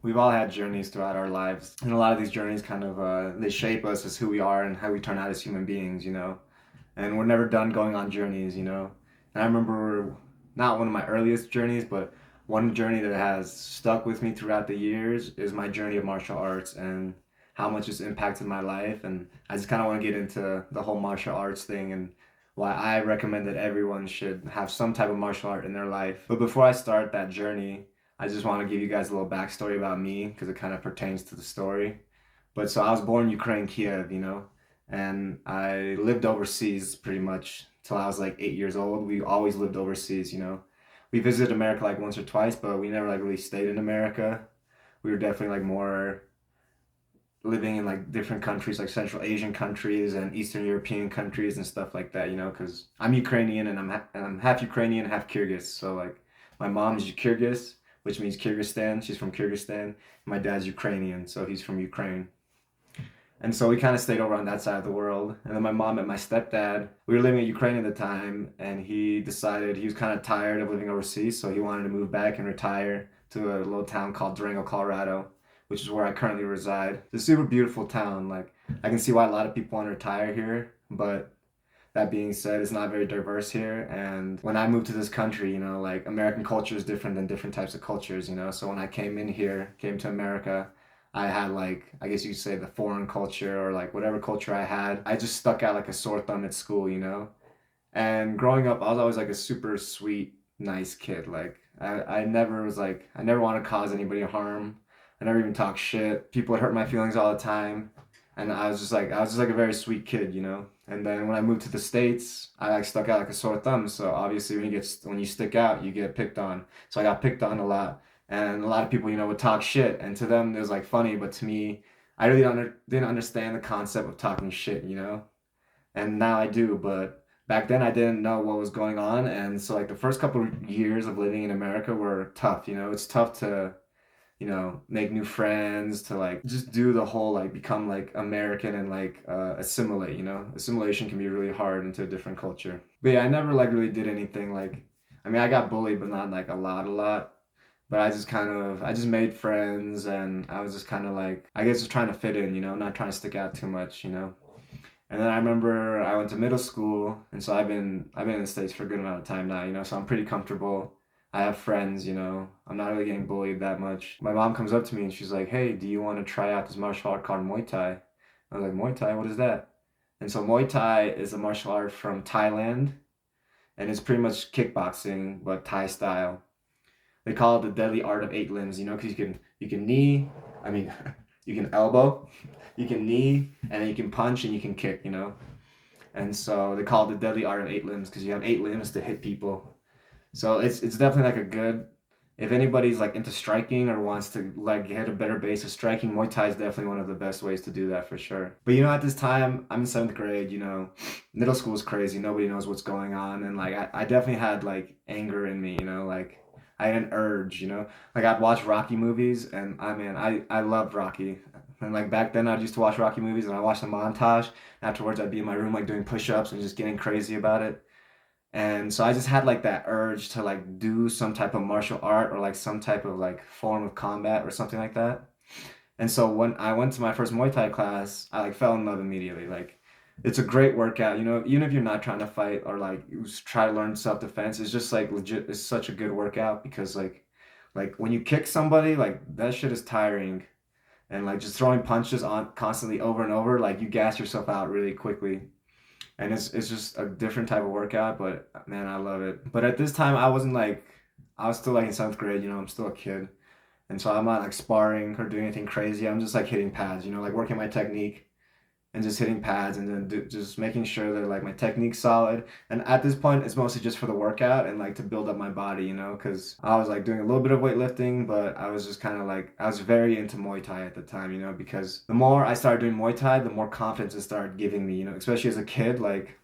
We've all had journeys throughout our lives, and a lot of these journeys kind of they shape us as who we are and how we turn out as human beings, you know. And we're never done going on journeys, you know. And I remember not one of my earliest journeys, but one journey that has stuck with me throughout the years is my journey of martial arts and how much it's impacted my life. And I just kind of want to get into the whole martial arts thing and why I recommend that everyone should have some type of martial art in their life. But before I start that journey, I just want to give you guys a little backstory about me because it kind of pertains to the story. But so I was born in Ukraine, Kiev, you know, and I lived overseas pretty much till I was like 8 years old. We always lived overseas, you know. We visited America like once or twice, but we never like really stayed in America. We were definitely like more living in like different countries, like Central Asian countries and Eastern European countries and stuff like that, you know, because I'm Ukrainian and I'm half Ukrainian, half Kyrgyz. So like my mom is Kyrgyz, which means Kyrgyzstan. She's from Kyrgyzstan. My dad's Ukrainian, so he's from Ukraine. And so we kind of stayed over on that side of the world. And then my mom and my stepdad, we were living in Ukraine at the time, and he decided he was kind of tired of living overseas, so he wanted to move back and retire to a little town called Durango, Colorado, which is where I currently reside. It's a super beautiful town. Like I can see why a lot of people want to retire here, but that being said, it's not very diverse here. And when I moved to this country, you know, like American culture is different than different types of cultures, you know. So when I came in here, came to America, I had like, I guess you could say the foreign culture or like whatever culture I had. I just stuck out like a sore thumb at school, you know. And growing up, I was always like a super sweet, nice kid. Like I never was like, I never want to cause anybody harm. I never even talk shit. People would hurt my feelings all the time. And I was just like a very sweet kid, you know. And then when I moved to the States, I like stuck out like a sore thumb. So obviously when you stick out, you get picked on. So I got picked on a lot. And a lot of people, you know, would talk shit. And to them, it was like funny. But to me, I really didn't understand the concept of talking shit, you know. And now I do, but back then I didn't know what was going on. And so like the first couple of years of living in America were tough, you know. It's tough to, you know, make new friends, to like just do the whole like become like American and like assimilate, you know. Assimilation can be really hard into a different culture. But yeah, I never like really did anything like, I mean, I got bullied, but not like a lot. But I just made friends and I was just kind of like, I guess just trying to fit in, you know, not trying to stick out too much, you know. And then I remember I went to middle school, and so I've been in the States for a good amount of time now, you know, so I'm pretty comfortable. I have friends, you know. I'm not really getting bullied that much. My mom comes up to me and she's like, "Hey, do you want to try out this martial art called Muay Thai?" I was like, "Muay Thai? What is that?" And so Muay Thai is a martial art from Thailand, and it's pretty much kickboxing but Thai style. They call it the deadly art of eight limbs, you know, because you can knee, I mean, you can elbow, you can knee, and then you can punch and you can kick, you know. And so they call it the deadly art of eight limbs because you have eight limbs to hit people. So it's definitely like a good. If anybody's like into striking or wants to like get a better base of striking, Muay Thai is definitely one of the best ways to do that for sure. But you know, at this time, I'm in seventh grade. You know, middle school is crazy. Nobody knows what's going on, and like I definitely had like anger in me. You know, like I had an urge. You know, like I'd watch Rocky movies, and I loved Rocky. And like back then, I used to watch Rocky movies, and I watched the montage. Afterwards, I'd be in my room like doing push-ups and just getting crazy about it. And so I just had like that urge to like do some type of martial art or like some type of like form of combat or something like that. And so when I went to my first Muay Thai class, I like fell in love immediately. Like it's a great workout, you know, even if you're not trying to fight or like you try to learn self-defense, it's just like legit it's such a good workout because like when you kick somebody, like that shit is tiring. And like just throwing punches on constantly over and over, like you gas yourself out really quickly, and it's just a different type of workout. But man, I love it. But at this time, I wasn't like I was still like in seventh grade. You know, I'm still a kid, and so I'm not like sparring or doing anything crazy. I'm just like hitting pads. You know, like working my technique and just hitting pads and then just making sure that like my technique's solid. And at this point, it's mostly just for the workout and like to build up my body, you know, because I was like doing a little bit of weightlifting, but I was just kind of like I was very into Muay Thai at the time, you know, because the more I started doing Muay Thai, the more confidence it started giving me, you know, especially as a kid, like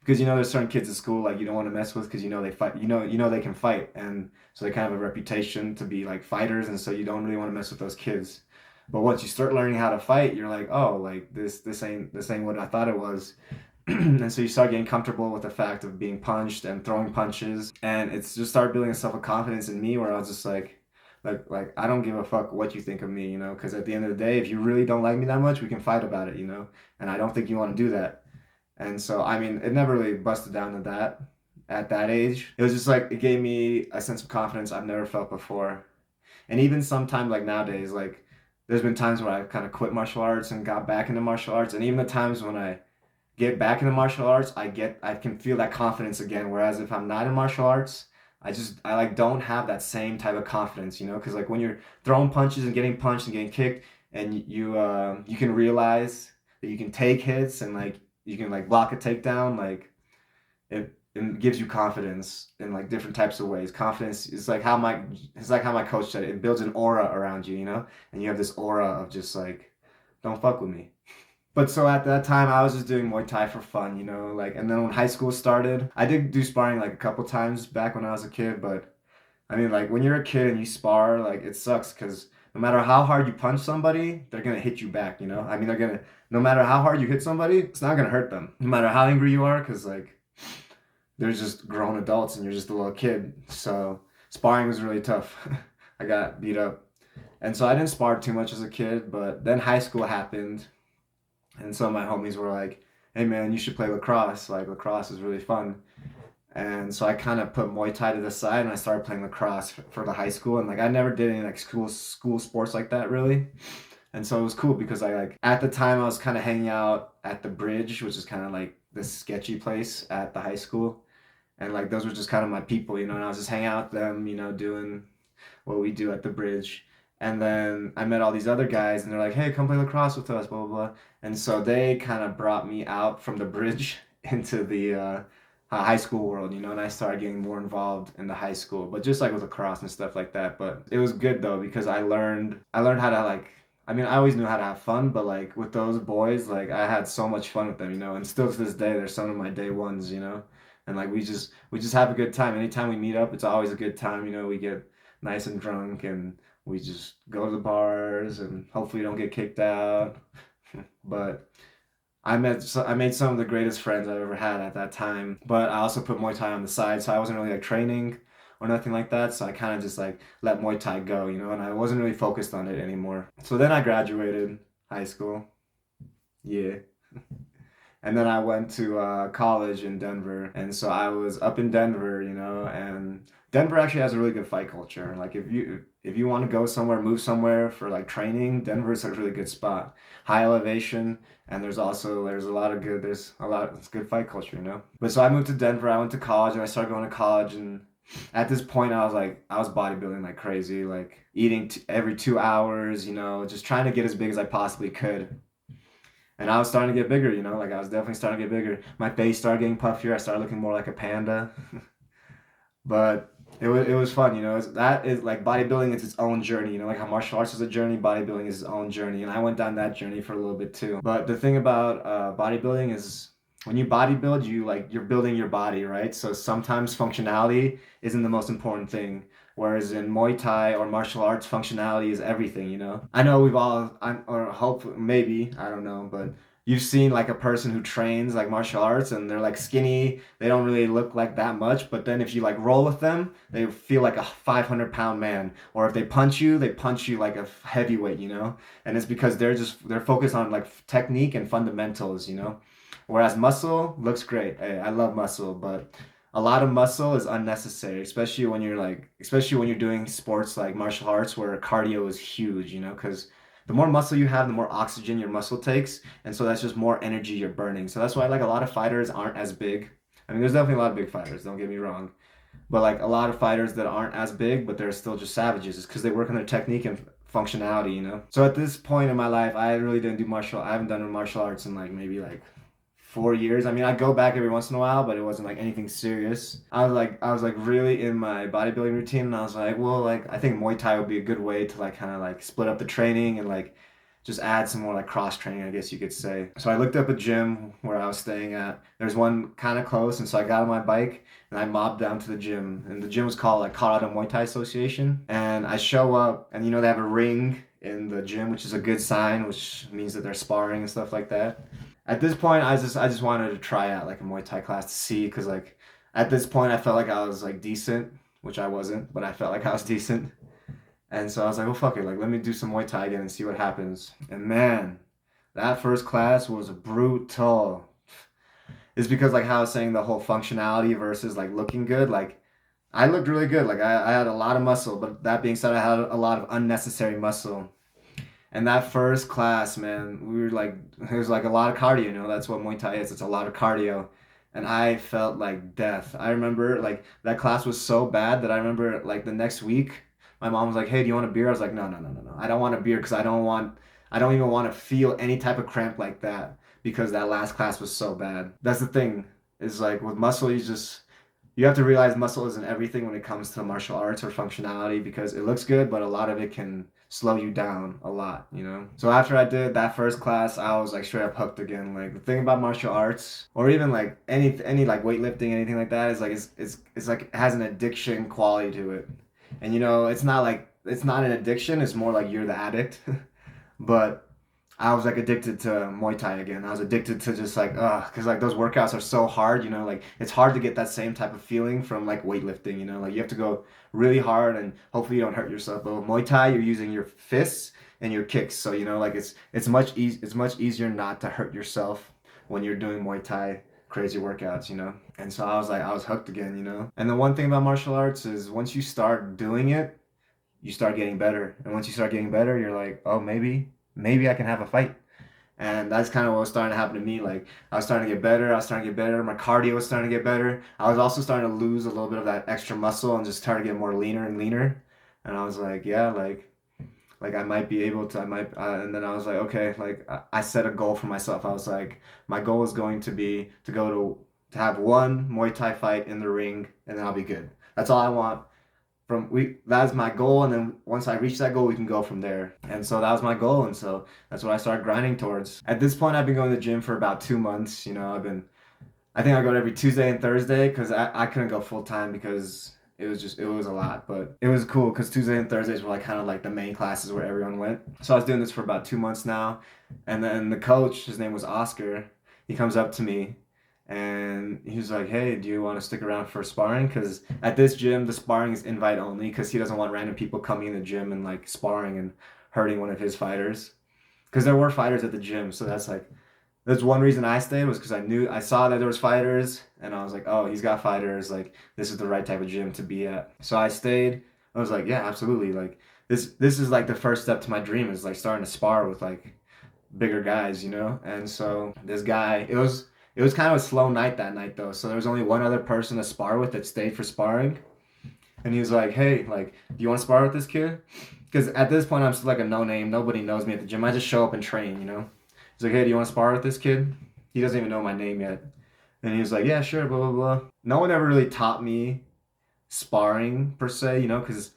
because you know there's certain kids at school like you don't want to mess with because you know they fight, you know they can fight, and so they kind of have a reputation to be like fighters, and so you don't really want to mess with those kids. But once you start learning how to fight, you're like, oh, like this ain't what I thought it was. And so you start getting comfortable with the fact of being punched and throwing punches, and it's just started building a self of confidence in me where I was just like, Like I don't give a fuck what you think of me, you know, because at the end of the day, if you really don't like me that much, we can fight about it, you know, and I don't think you want to do that. And so, I mean, it never really busted down to that at that age. It was just like it gave me a sense of confidence I've never felt before. And even sometimes, like nowadays, like there's been times where I kind of quit martial arts and got back into martial arts, and even the times when I get back into martial arts, I can feel that confidence again. Whereas if I'm not in martial arts, I like don't have that same type of confidence, you know, because like when you're throwing punches and getting punched and getting kicked, and you can realize that you can take hits and like you can like block a takedown, like it gives you confidence in like different types of ways. Confidence is like how my coach said it. It builds an aura around you, you know, and you have this aura of just like don't fuck with me. But so at that time, I was just doing Muay Thai for fun, you know, like, and then when high school started, I did do sparring like a couple times back when I was a kid, but I mean, like, when you're a kid and you spar, like, it sucks because no matter how hard you punch somebody, they're gonna hit you back, you know? I mean, no matter how hard you hit somebody, it's not gonna hurt them, no matter how angry you are, because, like, they're just grown adults and you're just a little kid. So, sparring was really tough. I got beat up. And so I didn't spar too much as a kid, but then high school happened and some of my homies were like, "Hey man, you should play lacrosse. Like lacrosse is really fun." And so I kind of put Muay Thai to the side and I started playing lacrosse for the high school. And like I never did any like school sports like that really. And so it was cool because I like at the time I was kind of hanging out at the Bridge, which is kind of like this sketchy place at the high school. And like those were just kind of my people, you know. And I was just hanging out with them, you know, doing what we do at the Bridge. And then I met all these other guys, and they're like, "Hey, come play lacrosse with us," blah blah blah. And so they kind of brought me out from the Bridge into the high school world, you know. And I started getting more involved in the high school, but just like with lacrosse and stuff like that. But it was good though because I learned how to like. I mean, I always knew how to have fun, but like with those boys, like I had so much fun with them, you know. And still to this day, they're some of my day ones, you know. And like we just have a good time. Anytime we meet up, it's always a good time, you know. We get nice and drunk and we just go to the bars and hopefully don't get kicked out. But I made some of the greatest friends I've ever had at that time. But I also put Muay Thai on the side, so I wasn't really like training or nothing like that. So I kind of just like let Muay Thai go, you know, and I wasn't really focused on it anymore. So then I graduated high school. Yeah. And then I went to college in Denver, and so I was up in Denver, you know, and Denver actually has a really good fight culture. Like if you want to go somewhere, move somewhere for like training, Denver is a really good spot. High elevation, and there's a lot it's good fight culture, you know. But so I moved to Denver. I went to college, and I started going to college, and at this point, I was bodybuilding like crazy, like eating every 2 hours, you know, just trying to get as big as I possibly could. And I was starting to get bigger, you know, like I was definitely starting to get bigger. My face started getting puffier. I started looking more like a panda. But it was fun, you know. That is like bodybuilding is its own journey, you know, like how martial arts is a journey, bodybuilding is its own journey. And I went down that journey for a little bit too. But the thing about bodybuilding is when you bodybuild, you're building your body, right? So sometimes functionality isn't the most important thing. Whereas in Muay Thai or martial arts, functionality is everything, you know? I know or hope, maybe, I don't know, but you've seen like a person who trains like martial arts and they're like skinny, they don't really look like that much, but then if you like roll with them, they feel like a 500-pound man. Or if they punch you like a heavyweight, you know? And it's because they're focused on like technique and fundamentals, you know? Whereas muscle looks great. Hey, I love muscle, but a lot of muscle is unnecessary, especially when you're doing sports like martial arts where cardio is huge, you know, because the more muscle you have, the more oxygen your muscle takes, and so that's just more energy you're burning. So that's why like a lot of fighters aren't as big. I mean, there's definitely a lot of big fighters, don't get me wrong, but like a lot of fighters that aren't as big, but they're still just savages, is because they work on their technique and functionality, you know. So at this point in my life, I haven't done martial arts in like maybe like 4 years. I mean, I go back every once in a while, but it wasn't like anything serious. I was like really in my bodybuilding routine, and I was like, well, like I think Muay Thai would be a good way to like kind of like split up the training and like just add some more like cross training, I guess you could say. So I looked up a gym where I was staying at. There's one kind of close, and so I got on my bike and I mobbed down to the gym. And the gym was called like Colorado Muay Thai Association. And I show up, and you know they have a ring in the gym, which is a good sign, which means that they're sparring and stuff like that. At this point, I just wanted to try out like a Muay Thai class to see, because like at this point I felt like I was like decent, which I wasn't, but I felt like I was decent. And so I was like, well, fuck it. Like, let me do some Muay Thai again and see what happens. And man, that first class was brutal. It's because like how I was saying the whole functionality versus like looking good. Like I looked really good. Like I had a lot of muscle, but that being said, I had a lot of unnecessary muscle. And that first class, man, we were like, it was like a lot of cardio, you know, that's what Muay Thai is. It's a lot of cardio. And I felt like death. I remember like that class was so bad that I remember like the next week, my mom was like, hey, do you want a beer? I was like, no, no, no, no, no. I don't want a beer because I don't even want to feel any type of cramp like that because that last class was so bad. That's the thing is like with muscle, you have to realize muscle isn't everything when it comes to martial arts or functionality because it looks good, but a lot of it can slow you down a lot, you know? So after I did that first class, I was like straight up hooked again. Like the thing about martial arts or even like any like weightlifting, anything like that is like it's like it has an addiction quality to it. And you know, it's not an addiction, it's more like you're the addict. But I was like addicted to Muay Thai again. I was addicted to just like, because like those workouts are so hard, you know, like it's hard to get that same type of feeling from like weightlifting, you know, like you have to go really hard and hopefully you don't hurt yourself. But with Muay Thai, you're using your fists and your kicks, so you know, like it's much easier not to hurt yourself when you're doing Muay Thai crazy workouts, you know. And so I was hooked again, you know. And the one thing about martial arts is once you start doing it, you start getting better. And once you start getting better, you're like, oh, maybe I can have a fight. And that's kind of what was starting to happen to me. Like I was starting to get better. I was starting to get better. My cardio was starting to get better. I was also starting to lose a little bit of that extra muscle and just started getting more leaner and leaner. And I was like, yeah, like I might be able to. I might. And then I was like, okay, like I set a goal for myself. I was like, my goal is going to be to go to have one Muay Thai fight in the ring, and then I'll be good. That's all I want that's my goal, and then once I reach that goal we can go from there. And so that was my goal, and so that's what I started grinding towards. At this point I've been going to the gym for about 2 months, you know. I think I go every Tuesday and Thursday because I couldn't go full time because it was a lot, but it was cool because Tuesday and Thursdays were like kind of like the main classes where everyone went. So I was doing this for about 2 months now, and then the coach, his name was Oscar, he comes up to me and he was like, hey, do you want to stick around for sparring? Because at this gym the sparring is invite only because he doesn't want random people coming in the gym and like sparring and hurting one of his fighters, because there were fighters at the gym. So that's one reason I stayed, was because I saw that there was fighters and I was like, oh, he's got fighters, like this is the right type of gym to be at. So I stayed. I was like, yeah, absolutely. Like this is like the first step to my dream, is like starting to spar with like bigger guys, you know? And so this guy, it was kind of a slow night that night though. So there was only one other person to spar with that stayed for sparring. And he was like, hey, like, do you want to spar with this kid? Because at this point I'm still like a no name. Nobody knows me at the gym. I just show up and train, you know? He's like, hey, do you want to spar with this kid? He doesn't even know my name yet. And he was like, yeah, sure, blah, blah, blah. No one ever really taught me sparring per se, you know, because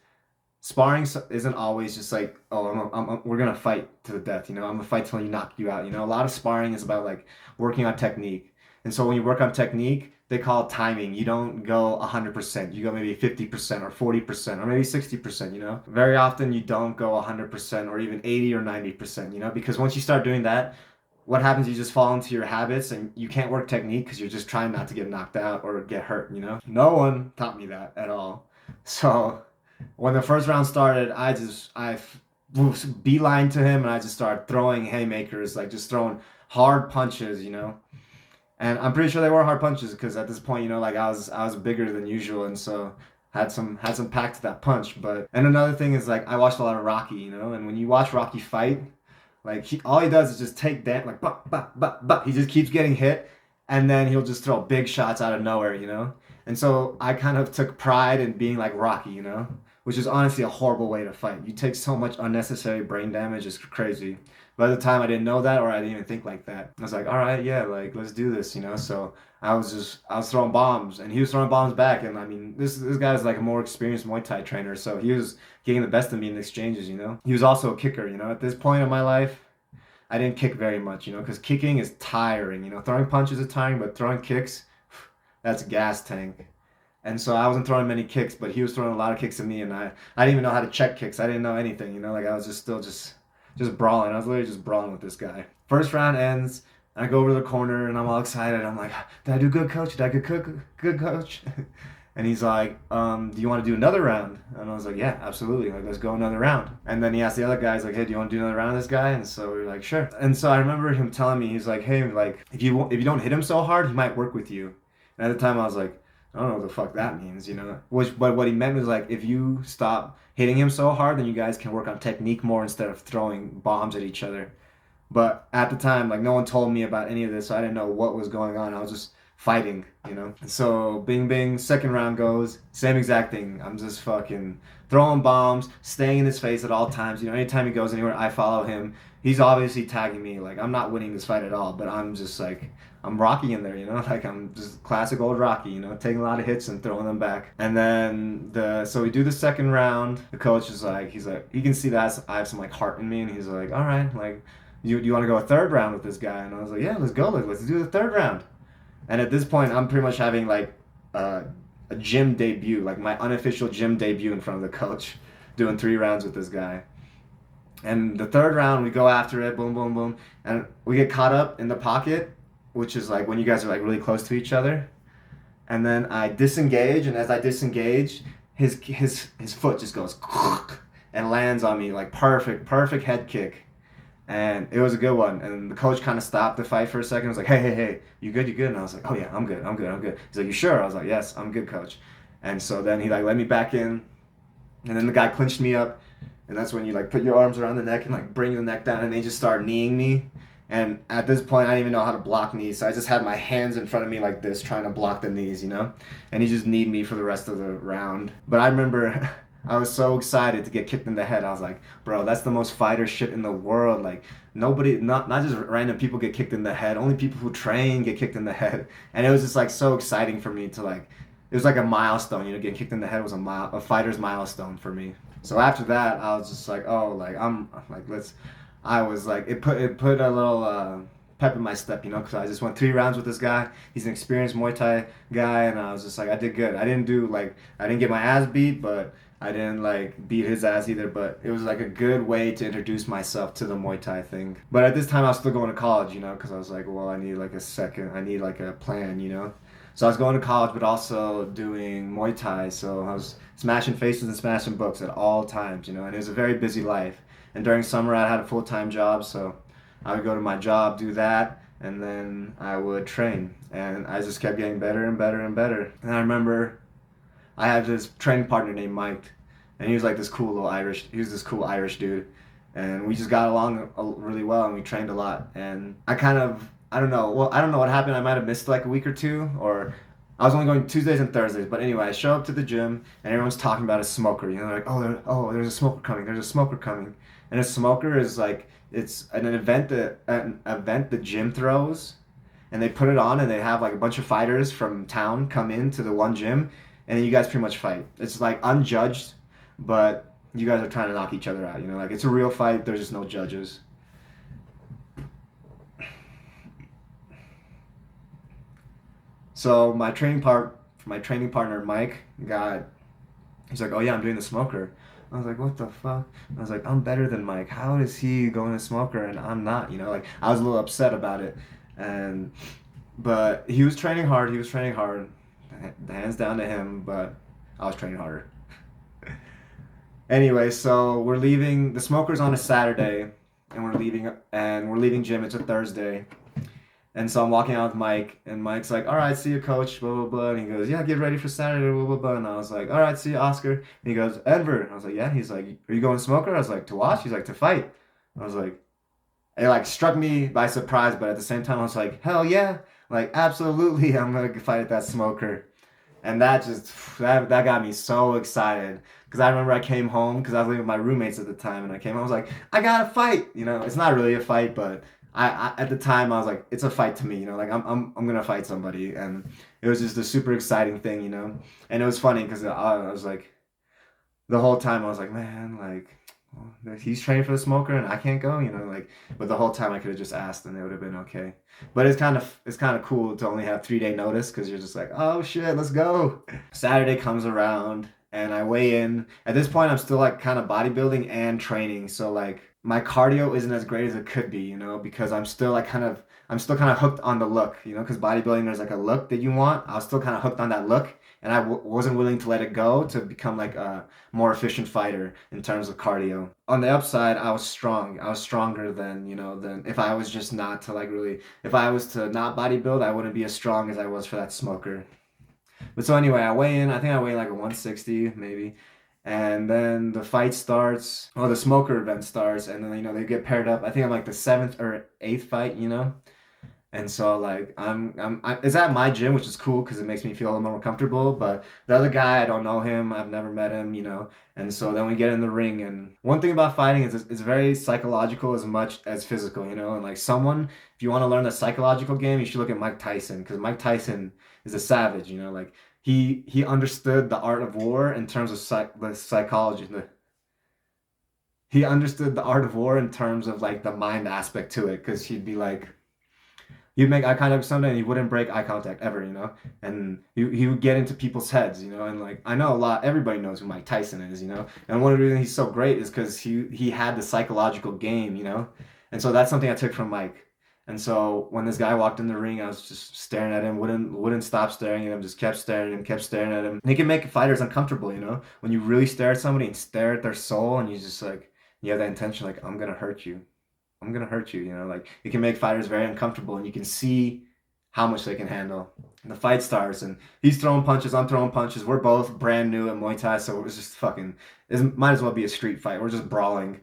sparring isn't always just like, oh, we're gonna fight to the death, you know. I'm gonna fight till you knock you out, you know. A lot of sparring is about like working on technique, and so when you work on technique, they call it timing. You don't go 100%. You go maybe 50% or 40% or maybe 60%. You know, very often you don't go 100% or even 80 or 90%. You know, because once you start doing that, what happens? You just fall into your habits and you can't work technique because you're just trying not to get knocked out or get hurt. You know, no one taught me that at all. So when the first round started, I beeline to him and I just started throwing haymakers, like just throwing hard punches, you know. And I'm pretty sure they were hard punches because at this point, you know, like I was bigger than usual, and so had some pack to that punch. But and another thing is like I watched a lot of Rocky, you know, and when you watch Rocky fight, like all he does is just take that like buck buck buck buck. He just keeps getting hit, and then he'll just throw big shots out of nowhere, you know. And so I kind of took pride in being like Rocky, you know, which is honestly a horrible way to fight. You take so much unnecessary brain damage, it's crazy. By the time I didn't know that, or I didn't even think like that. I was like, all right, yeah, like let's do this, you know. So I was throwing bombs, and he was throwing bombs back. And I mean, this guy's like a more experienced Muay Thai trainer, so he was getting the best of me in exchanges, you know. He was also a kicker, you know. At this point in my life, I didn't kick very much, you know, because kicking is tiring. You know, throwing punches is tiring, but throwing kicks, that's a gas tank. And so I wasn't throwing many kicks, but he was throwing a lot of kicks at me, and I didn't even know how to check kicks. I didn't know anything, you know, like I was just still just brawling. I was literally just brawling with this guy. First round ends, and I go over to the corner, and I'm all excited. I'm like, did I do good, coach? Did I good coach? And he's like, do you want to do another round? And I was like, yeah, absolutely. Like, let's go another round. And then he asked the other guys, like, hey, do you want to do another round of this guy? And so we were like, sure. And so I remember him telling me, he's like, hey, like, if you don't hit him so hard, he might work with you. And at the time, I was like, I don't know what the fuck that means, you know? But what he meant was like, if you stop hitting him so hard, then you guys can work on technique more instead of throwing bombs at each other. But at the time, like no one told me about any of this, so I didn't know what was going on. I was just fighting, you know. So bing bing, second round goes, same exact thing. I'm just fucking throwing bombs, staying in his face at all times. You know, anytime he goes anywhere, I follow him. He's obviously tagging me. Like I'm not winning this fight at all, but I'm just like I'm Rocky in there, you know. Like I'm just classic old Rocky, you know, taking a lot of hits and throwing them back. And then so we do the second round. The coach is like, he's like, he can see that I have some like heart in me, and he's like, all right, like you want to go a third round with this guy? And I was like, yeah, let's go. Let's do the third round. And at this point, I'm pretty much having like a gym debut, like my unofficial gym debut in front of the coach, doing 3 rounds with this guy. And the third round, we go after it, boom, boom, boom, and we get caught up in the pocket, which is like when you guys are like really close to each other. And then I disengage, and as I disengage, his foot just goes and lands on me like perfect head kick. And it was a good one. And the coach kind of stopped the fight for a second. He was like, hey, you good? And I was like, oh yeah, I'm good. He's like, you sure? I was like, yes, I'm good, coach. And so then he like let me back in, and then the guy clinched me up, and that's when you like put your arms around the neck and like bring the neck down, and they just start kneeing me. And at this point, I didn't even know how to block knees, so I just had my hands in front of me like this, trying to block the knees, you know. And he just kneed me for the rest of the round. But I remember I was so excited to get kicked in the head. I was like, bro, that's the most fighter shit in the world. Like nobody, not just random people get kicked in the head. Only people who train get kicked in the head. And it was just like so exciting for me to like, it was like a milestone, you know. Getting kicked in the head was a fighter's milestone for me. So after that, I was just like, oh, like I'm like I was like, it put a little pep in my step, you know, because I just went 3 rounds with this guy. He's an experienced Muay Thai guy, and I was just like, I did good. I didn't get my ass beat, but I didn't like beat his ass either. But it was like a good way to introduce myself to the Muay Thai thing. But at this time, I was still going to college, you know, because I was like, well, I need like a plan, you know. So I was going to college, but also doing Muay Thai. So I was smashing faces and smashing books at all times, you know, and it was a very busy life. And during summer, I had a full-time job, so I would go to my job, do that, and then I would train. And I just kept getting better and better and better. And I remember I had this training partner named Mike, and he was like this cool Irish dude. And we just got along really well, and we trained a lot. And I don't know. Well, I don't know what happened. I might have missed like a week or two, or I was only going Tuesdays and Thursdays. But anyway, I show up to the gym, and everyone's talking about a smoker. You know, they're like, there's a smoker coming. There's a smoker coming. And a smoker is like it's an event the gym throws, and they put it on, and they have like a bunch of fighters from town come into the one gym, and then you guys pretty much fight. It's like unjudged, but you guys are trying to knock each other out. You know, like it's a real fight. There's just no judges. So my training partner Mike he's like, oh yeah, I'm doing the smoker. I was like, what the fuck? I was like, I'm better than Mike. How is he going to smoker and I'm not? You know, like I was a little upset about it, and but he was training hard. He was training hard. The hands down to him, but I was training harder. Anyway, so we're leaving. The smoker's on a Saturday, and we're leaving gym. It's a Thursday. And so I'm walking out with Mike, and Mike's like, all right, see you, coach, blah, blah, blah. And he goes, yeah, get ready for Saturday, blah, blah, blah. And I was like, all right, see you, Oscar. And he goes, Enver. And I was like, yeah. He's like, are you going to smoker? I was like, to watch? He's like, to fight. I was like, it like struck me by surprise, but at the same time, I was like, hell yeah. Like, absolutely, I'm going to fight at that smoker. And that got me so excited. Because I remember I came home, because I was living with my roommates at the time, and I came home, I was like, I got to fight. You know, it's not really a fight, but I at the time I was like, it's a fight to me, you know, like I'm gonna fight somebody, and it was just a super exciting thing, you know, and it was funny because I was like, the whole time I was like, man, like well, he's training for the smoker and I can't go, you know, like, but the whole time I could have just asked and it would have been okay. But it's kind of cool to only have 3 day notice because you're just like, oh shit, let's go. Saturday comes around and I weigh in. At this point, I'm still like kind of bodybuilding and training, so like my cardio isn't as great as it could be, you know, because I'm still kind of hooked on the look, you know, because bodybuilding there's like a look that you want. I was still kind of hooked on that look, and I wasn't willing to let it go to become like a more efficient fighter in terms of cardio. On the upside, I was strong. I was stronger than, than if I was just not to like really, if I was to not bodybuild, I wouldn't be as strong as I was for that smoker. But so anyway, I weigh in. I think I weigh like a 160 maybe. And then the fight starts, or the smoker event starts, and then they get paired up. I think I'm like the seventh or eighth fight. And so like it's at my gym, which is cool because it makes me feel a little more comfortable. But the other guy, I don't know him. I've never met him. And so then we get in the ring, and one thing about fighting is it's very psychological as much as physical. And like if you want to learn the psychological game, you should look at Mike Tyson because Mike Tyson is a savage. Like he understood the art of war in terms of the psychology. He understood the art of war in terms of like the mind aspect to it because he'd be like. He'd make eye contact with somebody and he wouldn't break eye contact ever. And he would get into people's heads. And like I know everybody knows who Mike Tyson is. And one of the reasons he's so great is because he had the psychological game. And so that's something I took from Mike. And so when this guy walked in the ring, I was just staring at him, wouldn't stop staring at him, just kept staring and kept staring at him. And it can make fighters uncomfortable. When you really stare at somebody and stare at their soul and you just like you have that intention like I'm gonna hurt you. I'm gonna hurt you, like it can make fighters very uncomfortable and you can see how much they can handle. And the fight starts and he's throwing punches, I'm throwing punches. We're both brand new at Muay Thai, so it was just it might as well be a street fight. We're just brawling.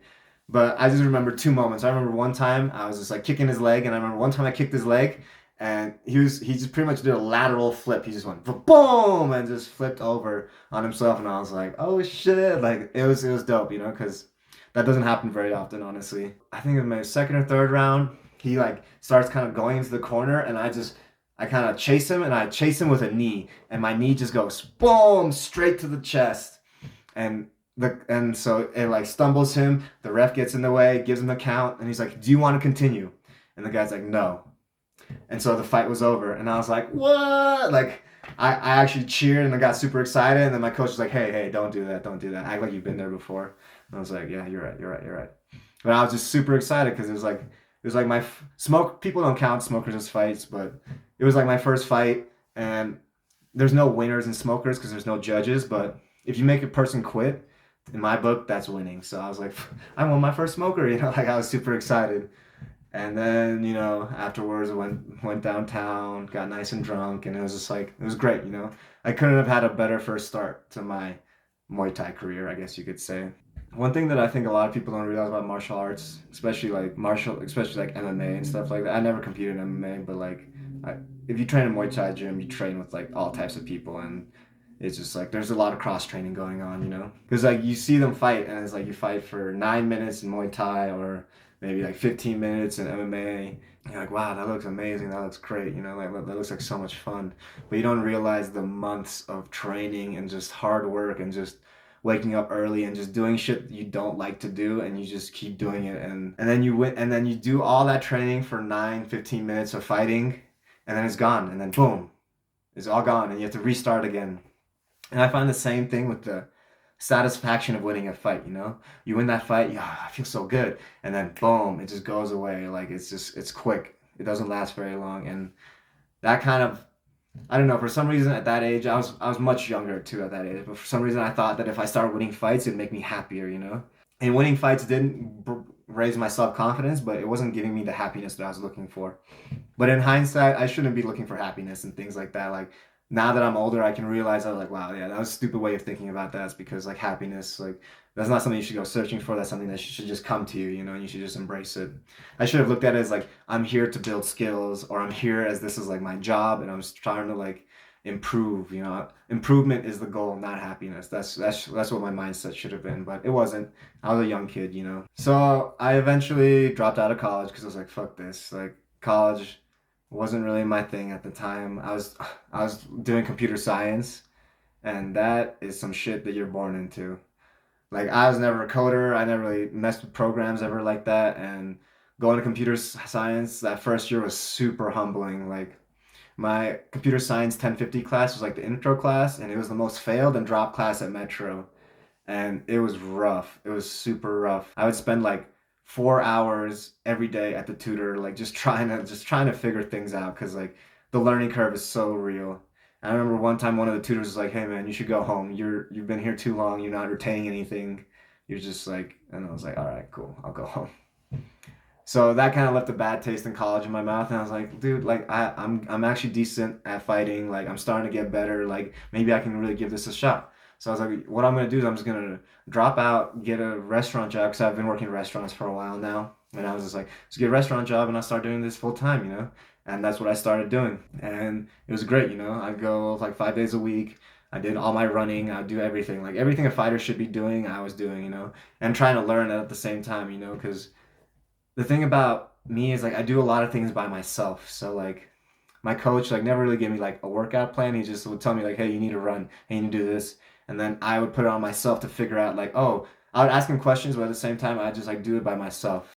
But I just remember two moments. I remember one time I was just like kicking his leg, and I remember one time I kicked his leg and he just pretty much did a lateral flip. He just went boom and just flipped over on himself, and I was like, oh shit. Like it was dope, because that doesn't happen very often, honestly. I think in my second or third round, he like starts kind of going into the corner, and I kind of chase him, and I chase him with a knee, and my knee just goes boom straight to the chest, and so it like stumbles him. The ref gets in the way, gives him a count, and he's like, "Do you want to continue?" And the guy's like, "No." And so the fight was over, and I was like, "What?" Like I actually cheered and I got super excited, and then my coach was like, "Hey, don't do that, don't do that. Act like you've been there before." I was like, yeah, you're right. But I was just super excited because it was like my smoke. People don't count smokers as fights, but it was like my first fight, and there's no winners in smokers because there's no judges. But if you make a person quit, in my book, that's winning. So I was like, I won my first smoker. Like I was super excited. And then afterwards, went downtown, got nice and drunk, and it was just like it was great. I couldn't have had a better first start to my Muay Thai career, I guess you could say. One thing that I think a lot of people don't realize about martial arts, especially like MMA and stuff like that. I never competed in MMA, but like, if you train in Muay Thai gym, you train with like all types of people, and it's just like there's a lot of cross training going on. Because like you see them fight, and it's like you fight for 9 minutes in Muay Thai, or maybe like 15 minutes in MMA. You're like, wow, that looks amazing. That looks great. Like that looks like so much fun. But you don't realize the months of training and just hard work and just waking up early and just doing shit you don't like to do, and you just keep doing it, and then you win, and then you do all that training for 15 minutes of fighting, and then it's gone, and then boom, it's all gone, and you have to restart again. And I find the same thing with the satisfaction of winning a fight. You win that fight, yeah, I feel so good, and then boom, it just goes away. Like it's quick, it doesn't last very long. And that kind of, I don't know, for some reason at that age, I was much younger too at that age, but for some reason I thought that if I started winning fights, it'd make me happier. And winning fights didn't raise my self-confidence, but it wasn't giving me the happiness that I was looking for. But in hindsight, I shouldn't be looking for happiness and things like that. Like now that I'm older, I can realize I was like, wow, yeah, that was a stupid way of thinking about that. It's because like happiness, like that's not something you should go searching for. That's something that should just come to you, and you should just embrace it. I should have looked at it as like I'm here to build skills, or I'm here as this is like my job, and I'm just trying to like improve. Improvement is the goal, not happiness. That's what my mindset should have been, but it wasn't. I was a young kid. So I eventually dropped out of college because I was like, fuck this. Like college wasn't really my thing at the time. I was doing computer science, and that is some shit that you're born into. Like I was never a coder. I never really messed with programs ever like that. And going to computer science that first year was super humbling. Like my computer science 1050 class was like the intro class, and it was the most failed and dropped class at Metro. And it was rough. It was super rough. I would spend like 4 hours every day at the tutor, like just trying to figure things out because like the learning curve is so real. I remember one time one of the tutors was like, "Hey man, you should go home. You've been here too long. You're not retaining anything. You're just like," and I was like, "All right, cool. I'll go home." So that kind of left a bad taste in college in my mouth, and I was like, dude, like I'm actually decent at fighting. Like I'm starting to get better. Like maybe I can really give this a shot. So I was like, what I'm gonna do is I'm just gonna drop out, get a restaurant job because I've been working in restaurants for a while now, and I was just like, just get a restaurant job and I'll start doing this full time, you know. And that's what I started doing, and it was great, you know. I'd go like 5 days a week. I did all my running. I'd do everything, like everything a fighter should be doing. I was doing, you know, and trying to learn it at the same time, you know, because the thing about me is like I do a lot of things by myself. So like my coach like never really gave me like a workout plan. He just would tell me like, hey, you need to run, hey, you need to do this, and then I would put it on myself to figure out like, oh, I would ask him questions, but at the same time I just like do it by myself.